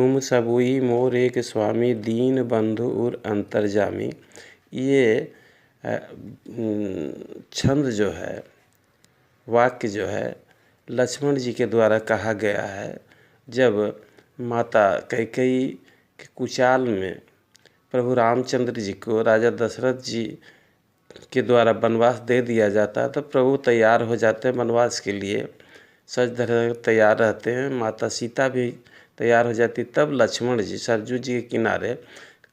तुम सबुई मोर एक स्वामी दीन बंधु और अंतर्जामी। ये छंद जो है, वाक्य जो है, लक्ष्मण जी के द्वारा कहा गया है। जब माता कैकेयी के कुचाल में प्रभु रामचंद्र जी को राजा दशरथ जी के द्वारा वनवास दे दिया जाता है, तो प्रभु तैयार हो जाते हैं वनवास के लिए, सज धज तैयार रहते हैं। माता सीता भी तैयार हो जाती। तब लक्ष्मण जी सरजू जी के किनारे,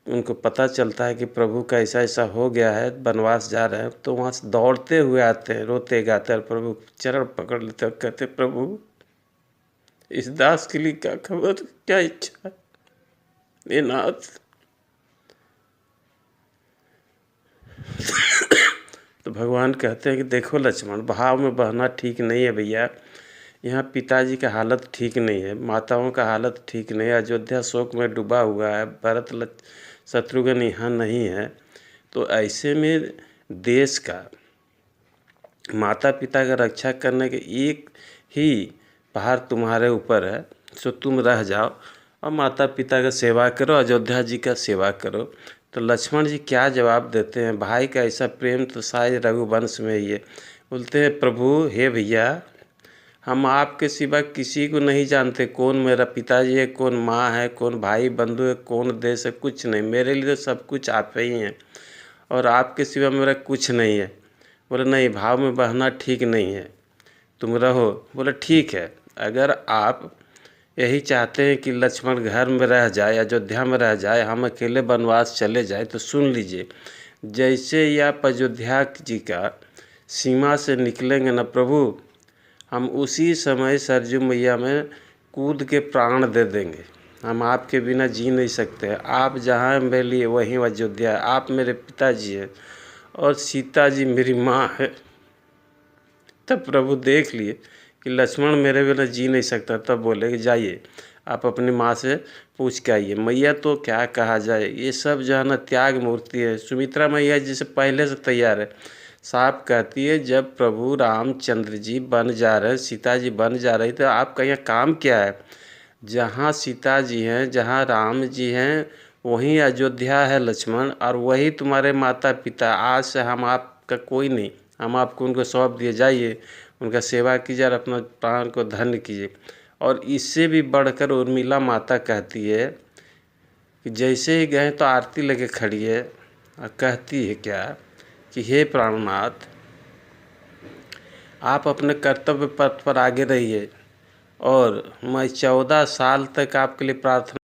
उनको पता चलता है कि प्रभु का ऐसा ऐसा हो गया है, वनवास जा रहे हैं, तो वहाँ से दौड़ते हुए आते हैं, रोते गाते हैं, प्रभु चरण पकड़ लेते हैं, कहते प्रभु इस दास के लिए क्या खबर, क्या इच्छा है, ये नाथ। तो भगवान कहते हैं कि देखो लक्ष्मण, भाव में बहना ठीक नहीं है भैया। यहाँ पिताजी का हालत ठीक नहीं है, माताओं का हालत ठीक नहीं है, अयोध्या शोक में डूबा हुआ है, भरत शत्रुघ्न यहाँ नहीं है। तो ऐसे में देश का, माता पिता का रक्षा करने के एक ही भार तुम्हारे ऊपर है, सो तुम रह जाओ और माता पिता का सेवा करो, अयोध्या जी का सेवा करो। तो लक्ष्मण जी क्या जवाब देते हैं? भाई का ऐसा प्रेम तो शायद रघुवंश में ही है। बोलते हैं प्रभु हे भैया, हम आपके सिवा किसी को नहीं जानते, कौन मेरा पिताजी है, कौन माँ है, कौन भाई बंधु है, कौन देश है, कुछ नहीं। मेरे लिए तो सब कुछ आप ही हैं और आपके सिवा मेरा कुछ नहीं है। बोले नहीं, भाव में बहना ठीक नहीं है, तुम रहो। बोले ठीक है, अगर आप यही चाहते हैं कि लक्ष्मण घर में रह जाए, अयोध्या में रह जाए, हम अकेले वनवास चले जाए, तो सुन लीजिए, जैसे ही आप अयोध्या जी का सीमा से निकलेंगे ना प्रभु, हम उसी समय सरजू मैया में कूद के प्राण दे देंगे। हम आपके बिना जी नहीं सकते। आप जहाँ मेरे लिए वहीं अयोध्या है। आप मेरे पिताजी हैं और सीता जी मेरी माँ है। तब प्रभु देख लिए कि लक्ष्मण मेरे बिना जी नहीं सकता, तब बोले कि जाइए आप अपनी माँ से पूछ के आइए। मैया तो क्या कहा जाए, ये सब जो है ना त्याग मूर्ति है। सुमित्रा मैया जी से पहले से तैयार है। साफ कहती है जब प्रभु रामचंद्र जी बन जा रहे, सीता जी बन जा रही, तो आपका यहाँ काम क्या है? जहाँ सीता जी हैं, जहाँ राम जी हैं, वहीं अयोध्या है लक्ष्मण, और वही तुम्हारे माता पिता। आज से हम आपका कोई नहीं, हम आपको उनको सौंप दिए, जाइए उनका सेवा कीजिए और अपना प्राण को धन्य कीजिए। और इससे भी बढ़कर उर्मिला माता कहती है कि जैसे ही गए तो आरती लेके खड़ी है और कहती है क्या कि हे प्राणनाथ, आप अपने कर्तव्य पथ पर आगे रहिए और मैं 14 साल तक आपके लिए प्रार्थना